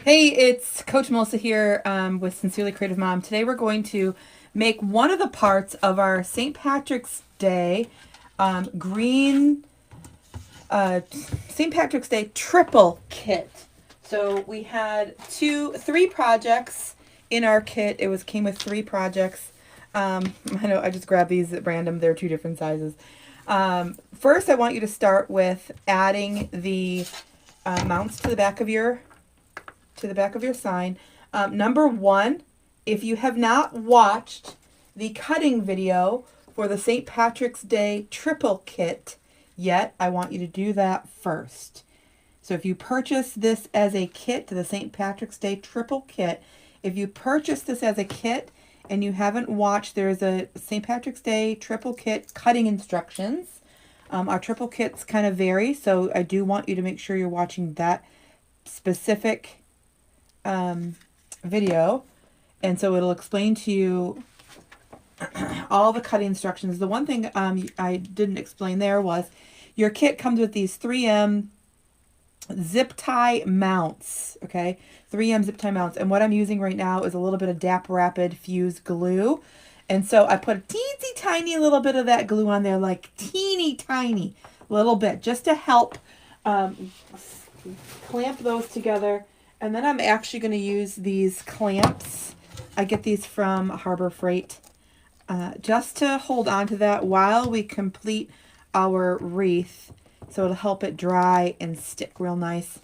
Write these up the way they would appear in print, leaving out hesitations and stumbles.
Hey, it's Coach Melissa here with Sincerely Creative Mom. Today we're going to make one of the parts of our St. Patrick's Day green St. Patrick's Day triple kit. So we had three projects in our kit. Came with three projects. I know I just grabbed these at random. They're two different sizes. First, I want you to start with adding the mounts to the back of your sign. Number one, if you have not watched the cutting video for the St. Patrick's Day triple kit yet, I want you to do that first. So if you purchase this as a kit, the St. Patrick's Day triple kit, if you purchase this as a kit and you haven't watched, there's a St. Patrick's Day triple kit cutting instructions. Our triple kits kind of vary, so I do want you to make sure you're watching that specific video, and so it'll explain to you all the cutting instructions. The one thing I didn't explain there was your kit comes with these 3M zip tie mounts, okay? 3M zip tie mounts, and what I'm using right now is a little bit of DAP Rapid Fuse glue, and so I put a teensy tiny little bit of that glue on there, like teeny tiny little bit, just to help clamp those together. And then I'm actually going to use these clamps. I get these from Harbor Freight, just to hold on to that while we complete our wreath. So it'll help it dry and stick real nice.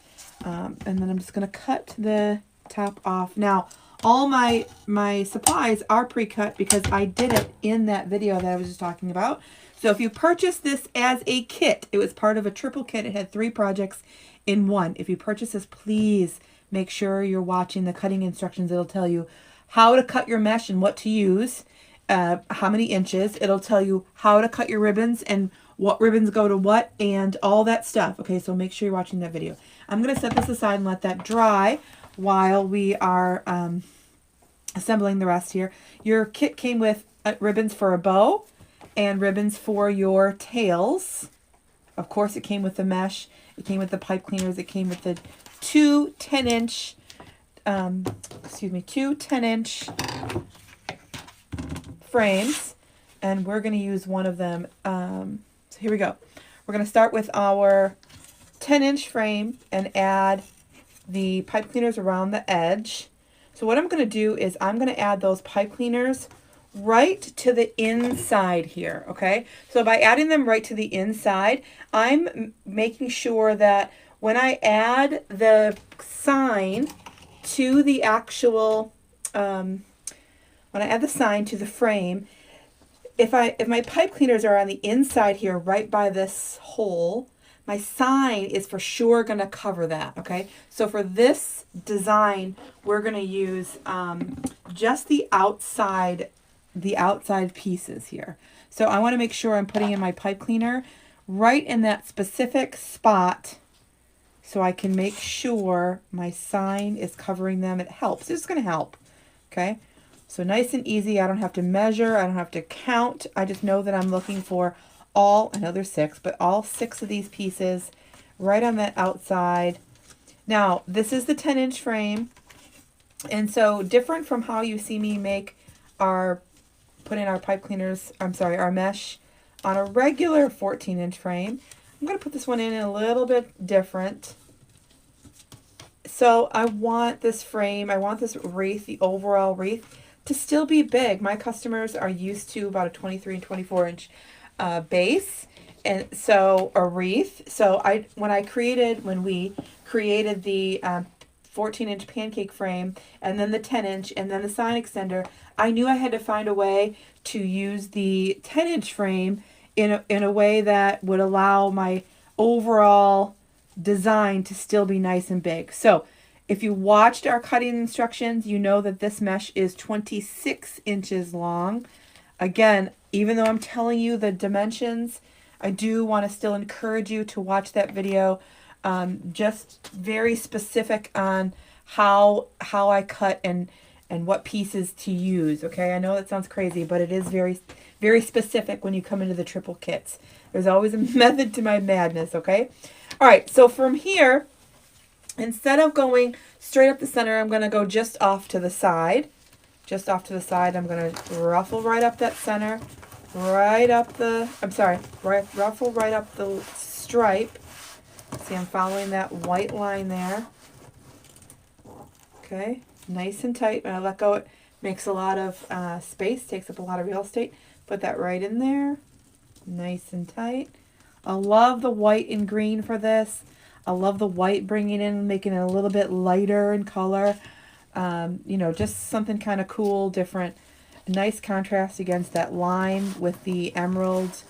And then I'm just going to cut the top off. Now, all my supplies are pre-cut because I did it in that video that I was just talking about. So if you purchase this as a kit, it was part of a triple kit. It had three projects in one. If you purchase this, please make sure you're watching the cutting instructions. It'll tell you how to cut your mesh and what to use, how many inches. It'll tell you how to cut your ribbons and what ribbons go to what and all that stuff. Okay, so make sure you're watching that video. I'm going to set this aside and let that dry while we are assembling the rest here. Your kit came with ribbons for a bow and ribbons for your tails. Of course, it came with the mesh. It came with the pipe cleaners. It came with the two 10-inch frames, and we're going to use one of them. So here we go. We're going to start with our 10-inch frame and add the pipe cleaners around the edge. So what I'm going to do is I'm going to add those pipe cleaners right to the inside here, okay? So by adding them right to the inside, I'm making sure that when I add the sign to the actual, when I add the sign to the frame, if my pipe cleaners are on the inside here, right by this hole, my sign is for sure going to cover that, okay? So for this design, we're going to use just the outside pieces here. So I want to make sure I'm putting in my pipe cleaner right in that specific spot so I can make sure my sign is covering them. It helps. It's going to help, okay? So nice and easy. I don't have to measure. I don't have to count. I just know that I'm looking for all, I know there's 6, but all 6 of these pieces right on that outside. Now, this is the 10-inch frame, and so different from how you see me put in our pipe cleaners, our mesh on a regular 14-inch frame. I'm going to put this one in a little bit different. So I want this frame, I want this wreath, the overall wreath, to still be big. My customers are used to about a 23 and 24-inch base, and so a wreath. So when we created the 14-inch pancake frame, and then the 10-inch, and then the sign extender, I knew I had to find a way to use the 10-inch frame in a way that would allow my overall design to still be nice and big. So if you watched our cutting instructions, you know that this mesh is 26 inches long. Again, even though I'm telling you the dimensions, I do want to still encourage you to watch that video. Just very specific on how I cut and what pieces to use. Okay, I know that sounds crazy, but it is very, very specific when you come into the triple kits. There's always a method to my madness. Okay, all right. So from here, Instead of going straight up the center, I'm going to go just off to the side. Just off to the side, I'm going to ruffle right up that center, right up the, ruffle right up the stripe. See, I'm following that white line there. Okay, nice and tight. When I let go, it makes a lot of space, takes up a lot of real estate. Put that right in there, nice and tight. I love the white and green for this. I love the white bringing in, making it a little bit lighter in color. You know, just something kind of cool, different. Nice contrast against that lime with the emerald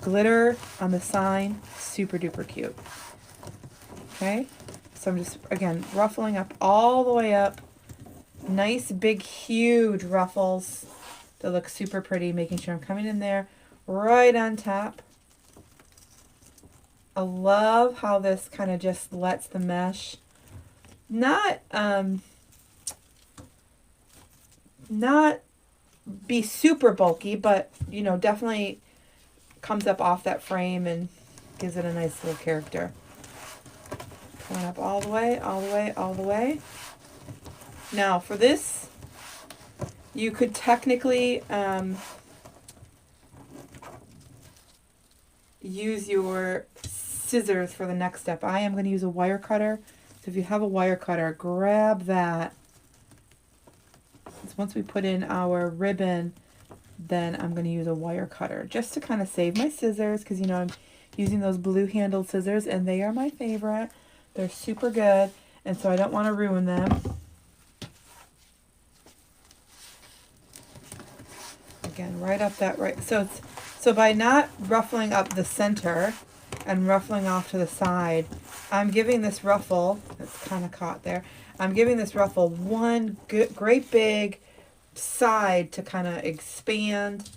glitter on the sign. Super duper cute. Okay, so I'm just, again, ruffling up all the way up. Nice, big, huge ruffles that look super pretty, making sure I'm coming in there right on top. I love how this kind of just lets the mesh not be super bulky, but, you know, definitely comes up off that frame and gives it a nice little character. Going up all the way, all the way, all the way. Now for this, you could technically use your scissors for the next step. I am going to use a wire cutter. So if you have a wire cutter, grab that. Once we put in our ribbon, then I'm going to use a wire cutter just to kind of save my scissors, because, you know, I'm using those blue handled scissors and they are my favorite. They're super good, and so I don't want to ruin them. Again, right up that right. So by not ruffling up the center and ruffling off to the side, I'm giving this ruffle, it's kind of caught there, I'm giving this ruffle one great big side to kind of expand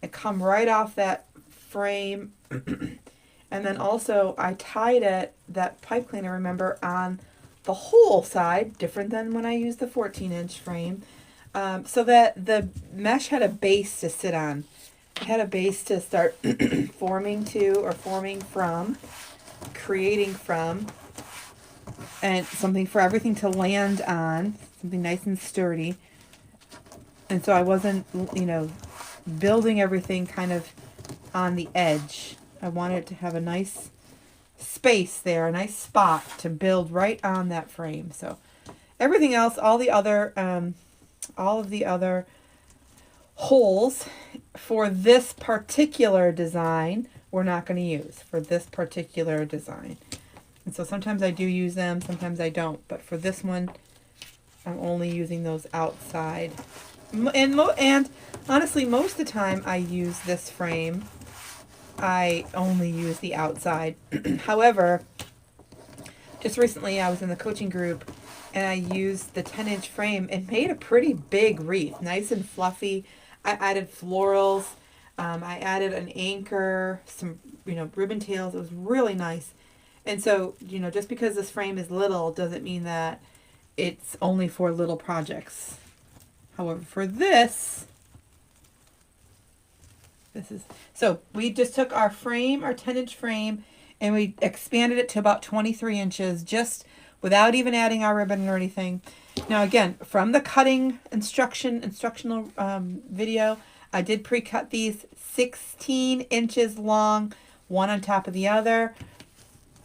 and come right off that frame. And then also I tied that pipe cleaner, remember, on the whole side, different than when I used the 14-inch frame, so that the mesh had a base to sit on. It had a base to start forming to, or forming from, creating from, and something for everything to land on, something nice and sturdy. And so I wasn't, you know, building everything kind of on the edge. I wanted it to have a nice space there, a nice spot to build right on that frame. So everything else, all of the other holes for this particular design, we're not going to use for this particular design. And so sometimes I do use them, sometimes I don't. But for this one, I'm only using those outside. And honestly, most of the time I use this frame, I only use the outside. However, just recently I was in the coaching group and I used the 10-inch frame and made a pretty big wreath, nice and fluffy. I added florals, I added an anchor, some, you know, ribbon tails. It was really nice. And so, you know, just because this frame is little doesn't mean that it's only for little projects. However, for this is, so we just took our frame, our 10-inch frame, and we expanded it to about 23 inches, just without even adding our ribbon or anything. Now again, from the cutting instructional video, I did pre-cut these 16 inches long, one on top of the other.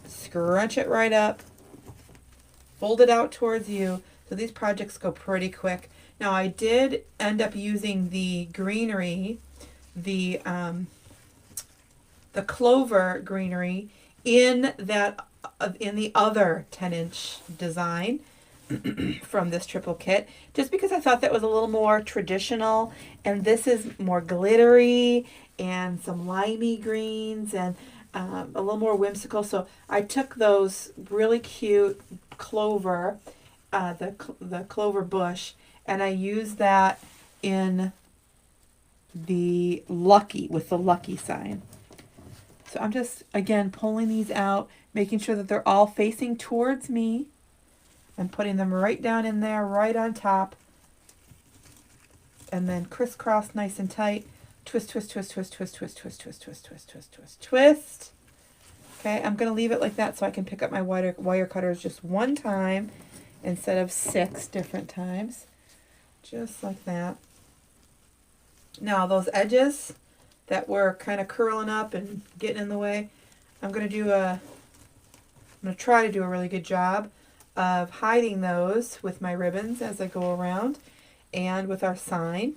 Scrunch it right up, fold it out towards you. So these projects go pretty quick. Now I did end up using the greenery, the clover greenery in the other 10-inch design from this triple kit, just because I thought that was a little more traditional, and this is more glittery and some limey greens and a little more whimsical. So I took those really cute clover, the clover bush, and I used that in the lucky, with the lucky sign. So I'm just, again, pulling these out, making sure that they're all facing towards me, and putting them right down in there, right on top, and then crisscross nice and tight. Twist, twist, twist, twist, twist, twist, twist, twist, twist, twist, twist, twist, twist. Okay, I'm going to leave it like that so I can pick up my wire cutters just one time instead of 6 different times. Just like that. Now those edges that were kind of curling up and getting in the way, I'm going to try to do a really good job of hiding those with my ribbons as I go around and with our sign.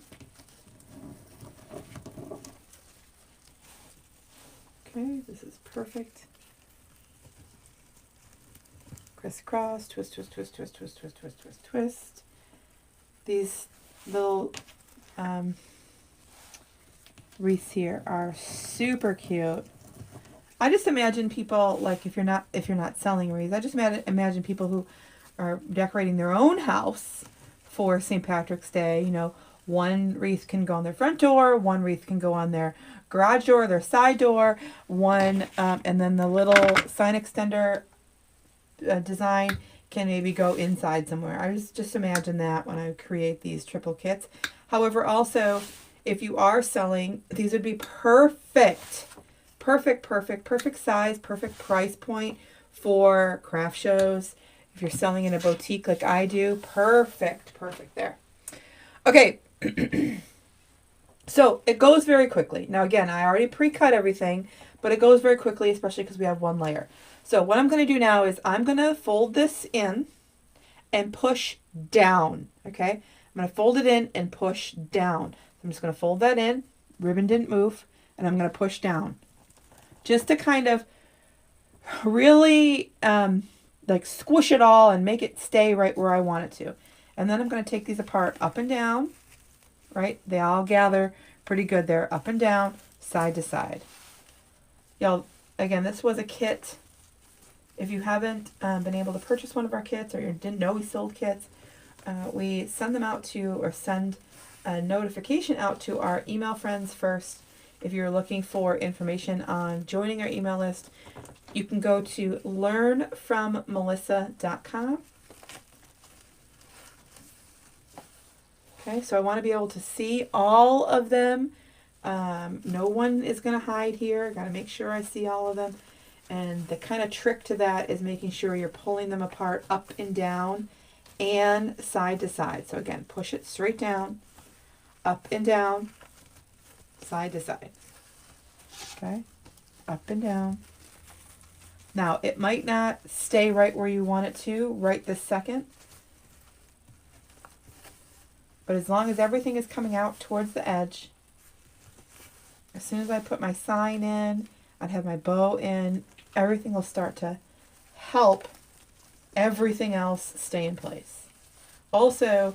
Okay, this is perfect. Crisscross, twist, twist, twist, twist, twist, twist, twist, twist, twist. These little wreaths here are super cute. I just imagine people, like, if you're not selling wreaths, I just imagine people who are decorating their own house for St. Patrick's Day. You know, one wreath can go on their front door, one wreath can go on their garage door, their side door, one, and then the little sign extender design can maybe go inside somewhere. I just imagine that when I create these triple kits. However, also, if you are selling, these would be perfect size, perfect price point for craft shows. If you're selling in a boutique like I do, perfect there. Okay, so it goes very quickly. Now again, I already pre-cut everything, but it goes very quickly, especially because we have one layer. So what I'm going to do now is I'm going to fold this in and push down, okay? I'm going to fold it in and push down. I'm just going to fold that in, ribbon didn't move, and I'm going to push down. Just to kind of really like squish it all and make it stay right where I want it to. And then I'm going to take these apart up and down, right? They all gather pretty good there, up and down, side to side. Y'all, again, this was a kit. If you haven't been able to purchase one of our kits or you didn't know we sold kits, we send them out to, or send a notification out to our email friends first. If you're looking for information on joining our email list, you can go to learnfrommelissa.com. Okay, so I want to be able to see all of them. No one is going to hide here. Got to make sure I see all of them. And the kind of trick to that is making sure you're pulling them apart up and down and side to side. So again, push it straight down, up and down, side to side. Okay, up and down. Now, it might not stay right where you want it to right this second. But as long as everything is coming out towards the edge, as soon as I put my sign in, I'd have my bow in, everything will start to help everything else stay in place. Also,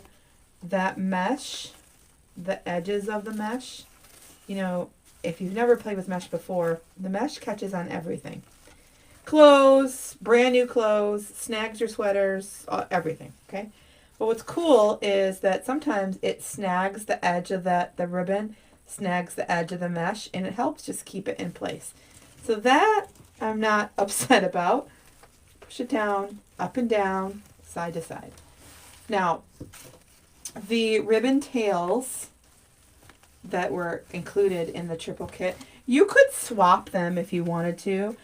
that mesh, the edges of the mesh, you know, if you've never played with mesh before, the mesh catches on everything. Clothes, brand new clothes, snags your sweaters, everything, okay? But what's cool is that sometimes it snags the edge of the ribbon, snags the edge of the mesh, and it helps just keep it in place. So that I'm not upset about. Push it down, up and down, side to side. Now, the ribbon tails that were included in the triple kit, you could swap them if you wanted to.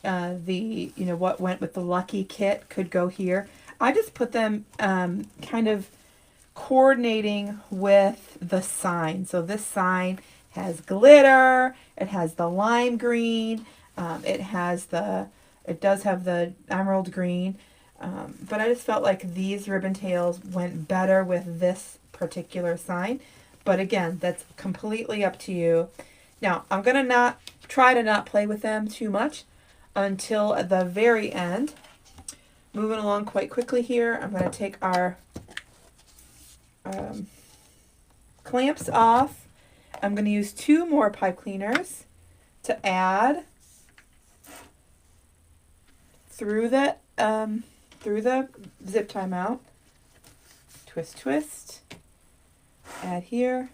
What went with the Lucky kit could go here. I just put them kind of coordinating with the sign. So this sign has glitter, it has the lime green, it does have the emerald green, but I just felt like these ribbon tails went better with this particular sign. But again, that's completely up to you. Now, I'm going to try to not play with them too much until the very end. Moving along quite quickly here, I'm going to take our clamps off. I'm going to use 2 more pipe cleaners to add through the zip tie mount. Twist, twist. Add here.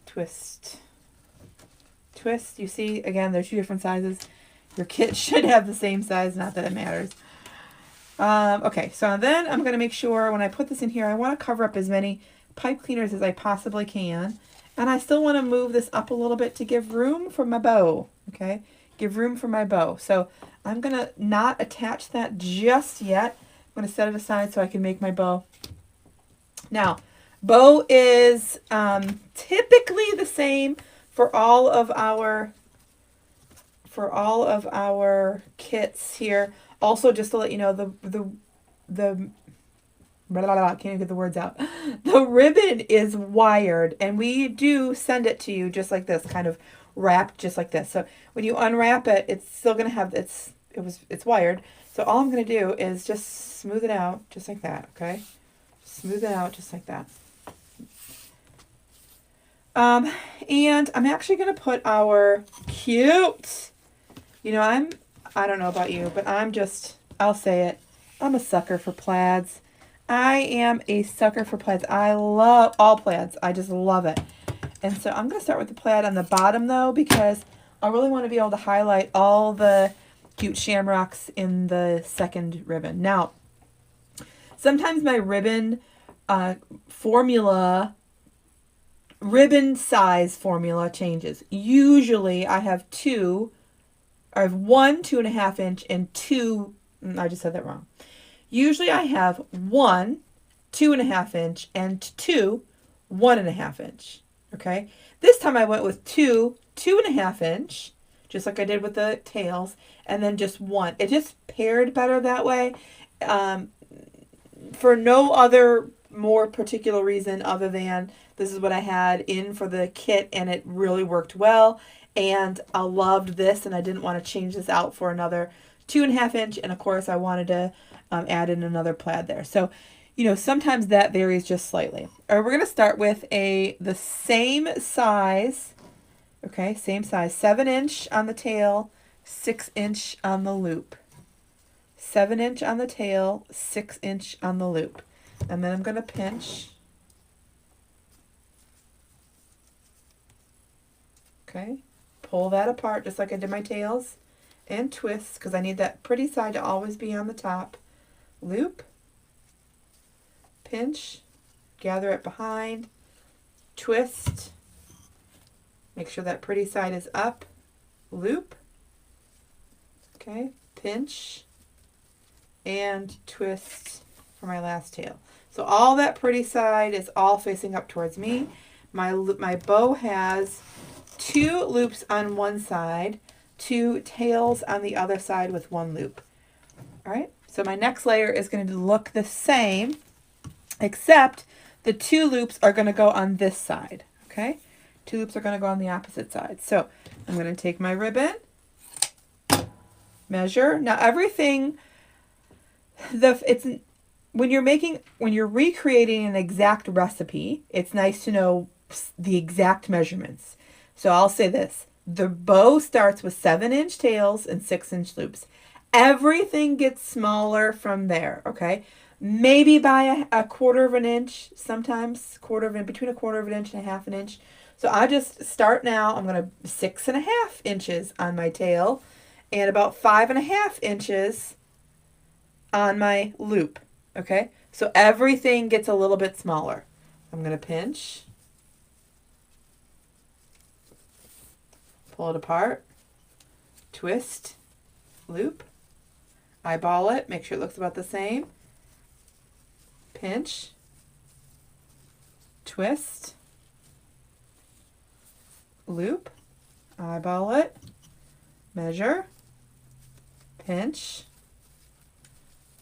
Twist, twist. You see, again, they're 2 different sizes. Your kit should have the same size, not that it matters. Okay, so then I'm going to make sure when I put this in here, I want to cover up as many pipe cleaners as I possibly can. And I still want to move this up a little bit to give room for my bow. Okay, give room for my bow. So I'm going to not attach that just yet. I'm going to set it aside so I can make my bow. Now, bow is typically the same for all of our kits here. Also, just to let you know, the blah, blah, blah, I can't even get the words out. The ribbon is wired, and we do send it to you just like this, kind of wrapped just like this. So when you unwrap it, it's still gonna have it's wired. So all I'm gonna do is just smooth it out just like that. Okay, smooth it out just like that. And I'm actually gonna put our cute. You know, I don't know about you, but I'll say it. I'm a sucker for plaids. I am a sucker for plaids. I love all plaids. I just love it. And so I'm going to start with the plaid on the bottom, though, because I really want to be able to highlight all the cute shamrocks in the second ribbon. Now, sometimes my ribbon ribbon size formula changes. Usually I have one 2.5 inch and two, I just said that wrong. Usually I have one 2.5 inch and two 1.5 inch. Okay. This time I went with two 2.5 inch, just like I did with the tails, and then just one. It just paired better that way. For no other more particular reason other than this is what I had in for the kit and it really worked well. And I loved this and I didn't want to change this out for another 2.5 inch. And of course I wanted to add in another plaid there. So, you know, sometimes that varies just slightly. All right, we're going to start with the same size, okay, same size, 7 inch on the tail, 6 inch on the loop. 7 inch on the tail, 6 inch on the loop. And then I'm going to pinch. Okay, pull that apart just like I did my tails and twist because I need that pretty side to always be on the top. Loop, pinch, gather it behind, twist, make sure that pretty side is up, loop, okay, pinch, and twist for my last tail. So all that pretty side is all facing up towards me. My bow has 2 loops on one side, 2 tails on the other side with 1 loop. All right. So my next layer is going to look the same, except the 2 loops are going to go on this side, okay? 2 loops are going to go on the opposite side. So I'm going to take my ribbon, measure. Now everything, when you're recreating an exact recipe, it's nice to know the exact measurements. So I'll say this, the bow starts with 7 inch tails and 6 inch loops. Everything gets smaller from there, okay? Maybe by a 1/4 inch, sometimes between a 1/4 inch and a 1/2 inch. So I just start now. I'm going to 6.5 inches on my tail and about 5.5 inches on my loop, okay? So everything gets a little bit smaller. I'm going to pinch, pull it apart, twist, loop, eyeball it, make sure it looks about the same, pinch, twist, loop, eyeball it, measure, pinch,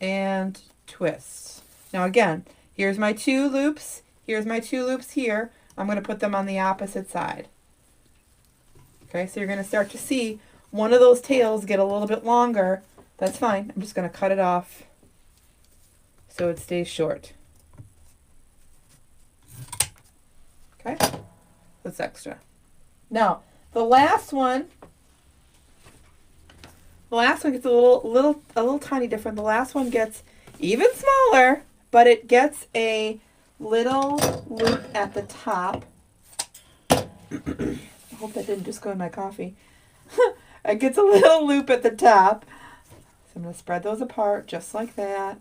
and twist. Now again, here's my 2 loops, here's my 2 loops here. I'm going to put them on the opposite side. Okay, so you're going to start to see one of those tails get a little bit longer. That's fine. I'm just going to cut it off so it stays short. Okay, that's extra. Now, the last one gets a little tiny different. The last one gets even smaller, but it gets a little loop at the top. I hope that didn't just go in my coffee. It gets a little loop at the top. So I'm going to spread those apart just like that.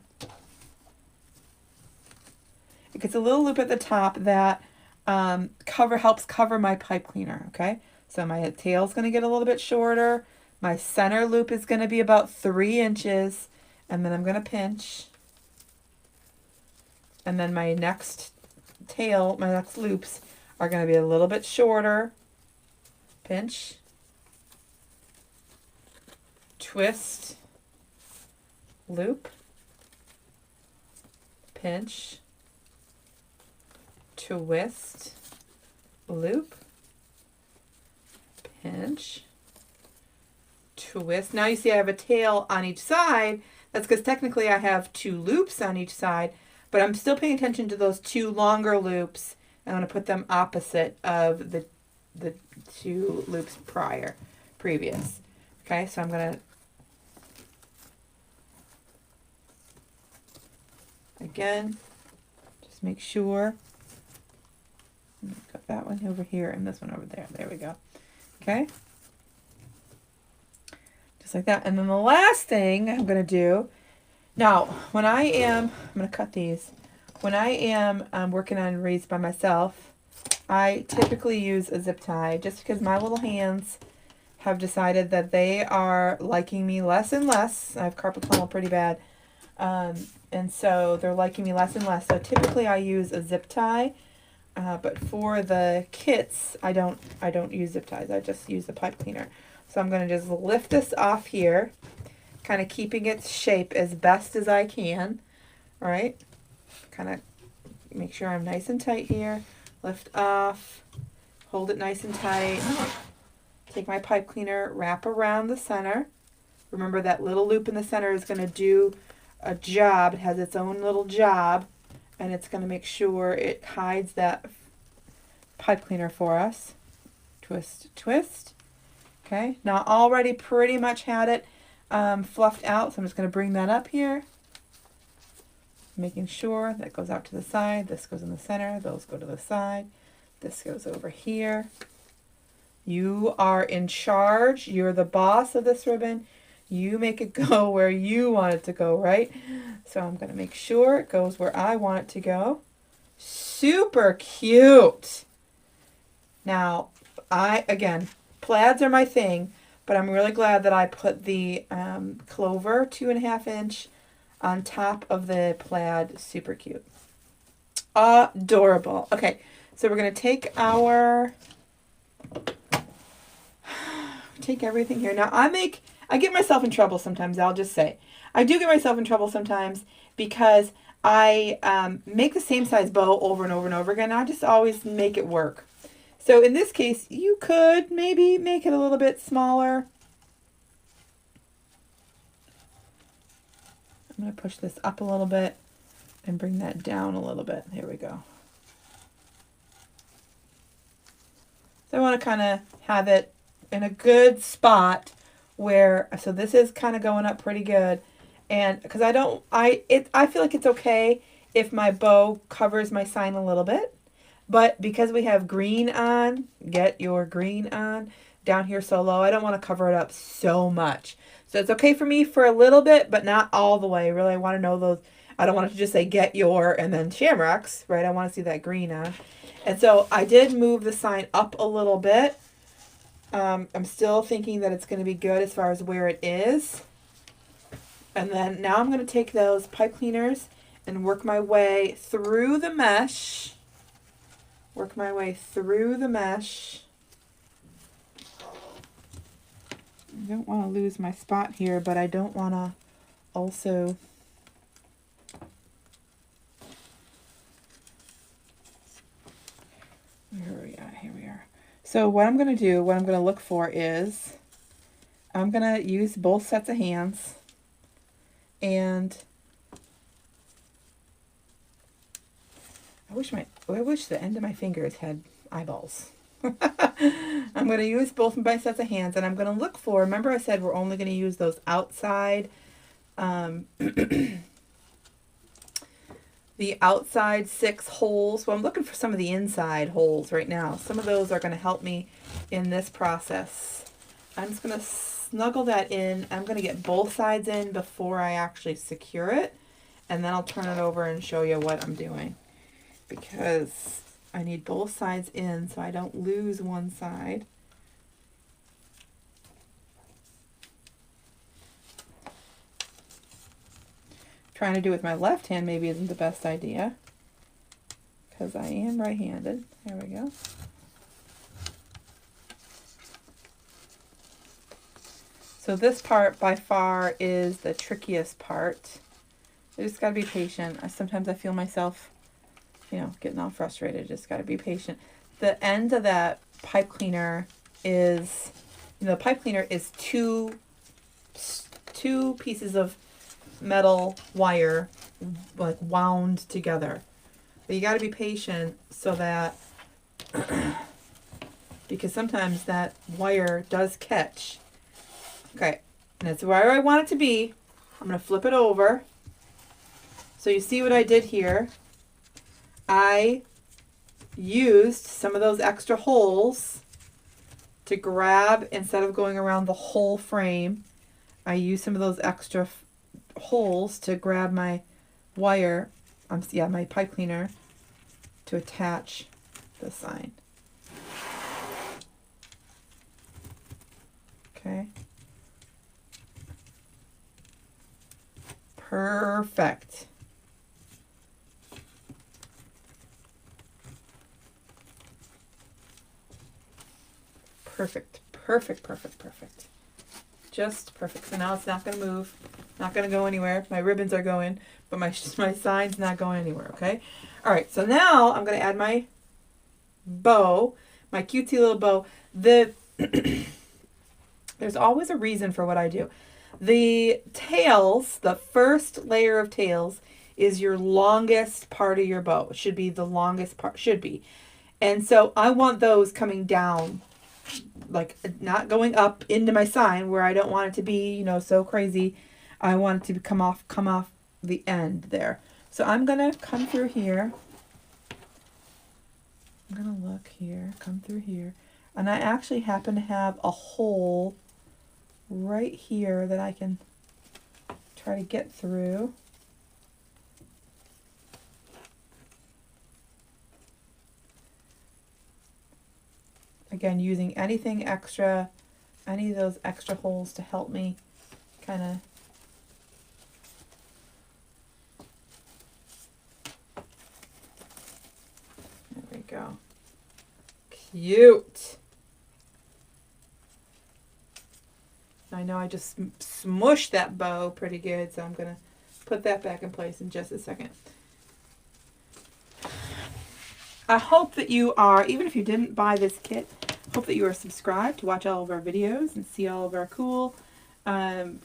It gets a little loop at the top that helps cover my pipe cleaner, okay? So my tail's going to get a little bit shorter. My center loop is going to be about 3 inches, and then I'm going to pinch. And then my next tail, my next loops are going to be a little bit shorter. Pinch, twist, loop, pinch, twist, loop, pinch, twist. Now you see I have a tail on each side. That's because technically I have 2 loops on each side, but I'm still paying attention to those 2 longer loops. I'm going to put them opposite of the 2 loops previous. Okay, so I'm going to, again, just make sure. Got that one over here and this one over there. There we go. Okay. Just like that. And then the last thing I'm going to do, now, when I'm going to cut these. When I am working on wreaths by myself, I typically use a zip tie just because my little hands have decided that they are liking me less and less. I have carpal tunnel pretty bad. And so they're liking me less and less. So typically I use a zip tie. But for the kits, I don't use zip ties. I just use the pipe cleaner. So I'm going to just lift this off here, kind of keeping its shape as best as I can. All right. Kind of make sure I'm nice and tight here. Lift off. Hold it nice and tight. Take my pipe cleaner, wrap around the center. Remember that little loop in the center is going to do a job. It has its own little job. And it's going to make sure it hides that pipe cleaner for us. Twist, twist. Okay, now I already pretty much had it fluffed out, so I'm just going to bring that up here. Making sure that goes out to the side. This goes in the center. Those go to the side. This goes over here. You are in charge. You're the boss of this ribbon. You make it go where you want it to go, right? So I'm going to make sure it goes where I want it to go. Super cute. Now, again, plaids are my thing, but I'm really glad that I put the clover 2.5 inch on top of the plaid. Super cute. Adorable. Okay, so we're going to take everything here. Now, I get myself in trouble sometimes, I'll just say. I do get myself in trouble sometimes because I make the same size bow over and over and over again. I just always make it work. So in this case, you could maybe make it a little bit smaller. I'm going to push this up a little bit and bring that down a little bit. Here we go. So I want to kind of have it in a good spot where, so this is kind of going up pretty good. And because I feel like it's okay if my bow covers my sign a little bit. But because we have green on, get your green on, down here so low, I don't want to cover it up so much. So it's okay for me for a little bit, but not all the way. Really, I want to know those. I don't want it to just say get your and then shamrocks, right? I want to see that green on. And so I did move the sign up a little bit. I'm still thinking that it's going to be good as far as where it is. And then now I'm going to take those pipe cleaners and work my way through the mesh. Work my way through the mesh. I don't want to lose my spot here, but I don't want to also... Here we are. So what I'm going to do, what I'm going to look for is, I'm going to use both sets of hands, and I wish the end of my fingers had eyeballs. I'm going to use both my sets of hands, and I'm going to look for, remember I said we're only going to use those outside, the outside 6 holes. Well, I'm looking for some of the inside holes right now. Some of those are going to help me in this process. I'm just going to snuggle that in. I'm going to get both sides in before I actually secure it, and then I'll turn it over and show you what I'm doing, because I need both sides in so I don't lose one side. trying to do with my left hand maybe isn't the best idea, because I am right-handed. There we go. So this part by far is the trickiest part. You just got to be patient. Sometimes I feel myself, you know, getting all frustrated. Just got to be patient. The end of that pipe cleaner is, you know, the pipe cleaner is two pieces of metal wire like wound together. But you got to be patient so that, because sometimes that wire does catch. Okay, and that's where I want it to be. I'm going to flip it over. So you see what I did here. I used some of those extra holes to grab, instead of going around the whole frame, I used some of those extra holes to grab my wire, my pipe cleaner, to attach the sign. Okay. Perfect. Perfect, perfect, perfect, perfect. Just perfect. So now it's not going to move, not going to go anywhere. My ribbons are going, but my sign's not going anywhere, okay? All right, so now I'm going to add my bow, my cutesy little bow. There's always a reason for what I do. The tails, the first layer of tails, is your longest part of your bow. It should be the longest part, should be. And so I want those coming down, like not going up into my sign where I don't want it to be, you know, so crazy. I want it to come off the end there. So I'm going to come through here. I'm going to look here, come through here. And I actually happen to have a hole right here that I can try to get through. Again, using anything extra, any of those extra holes to help me kind of there we go. Cute. I know I just smushed that bow pretty good, so I'm going to put that back in place in just a second. I hope that you are, even if you didn't buy this kit, hope that you are subscribed to watch all of our videos and see all of our cool,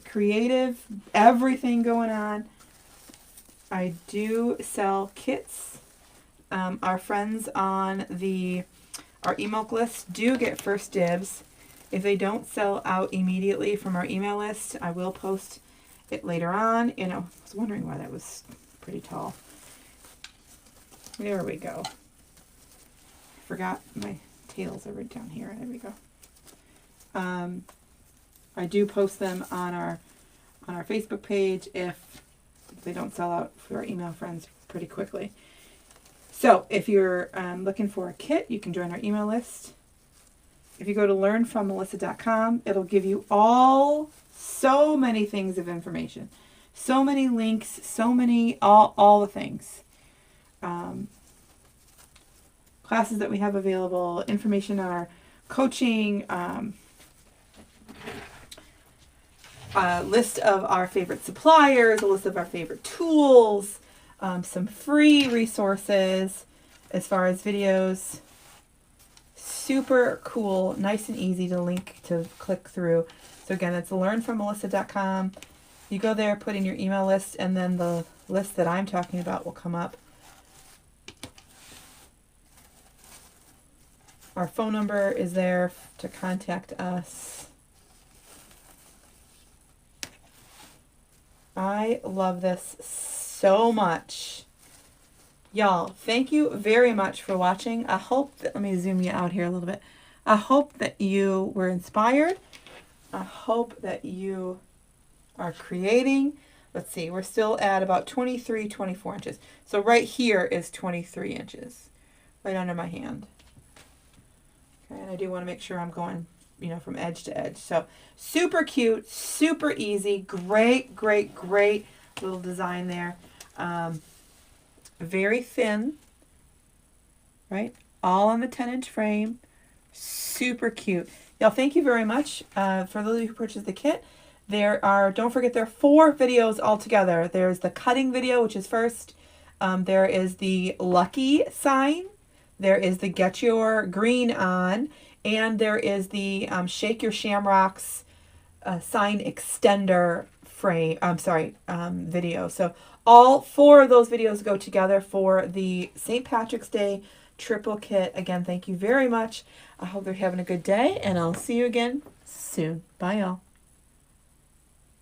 creative, everything going on. I do sell kits. Our friends on our email list do get first dibs. If they don't sell out immediately from our email list, I will post it later on. You know, I was wondering why that was pretty tall. There we go. Forgot my tails are right down here. There we go. I do post them on our Facebook page if they don't sell out for our email friends pretty quickly. So if you're looking for a kit, you can join our email list. If you go to learnfrommelissa.com, it'll give you so many things of information, so many links, so many, all the things. Classes that we have available, information on our coaching, a list of our favorite suppliers, a list of our favorite tools, some free resources as far as videos. Super cool, nice and easy to click through. So again, it's learnfrommelissa.com. You go there, put in your email list, and then the list that I'm talking about will come up. Our phone number is there to contact us. I love this so much. Y'all, thank you very much for watching. I hope that, let me zoom you out here a little bit. I hope that you were inspired. I hope that you are creating. Let's see, we're still at about 23, 24 inches. So right here is 23 inches, right under my hand. Okay, and I do want to make sure I'm going, you know, from edge to edge. So super cute, super easy, great, great, great little design there. Very thin, right? All on the 10-inch frame. Super cute. Y'all, thank you very much for those of you who purchased the kit. There are, don't forget, there are 4 videos altogether. There's the cutting video, which is first. There is the lucky sign. There is the get your green on. And there is the shake your shamrocks sign extender frame. Video. So all 4 of those videos go together for the St. Patrick's Day triple kit. Again, thank you very much. I hope you're having a good day, and I'll see you again soon. Bye, y'all.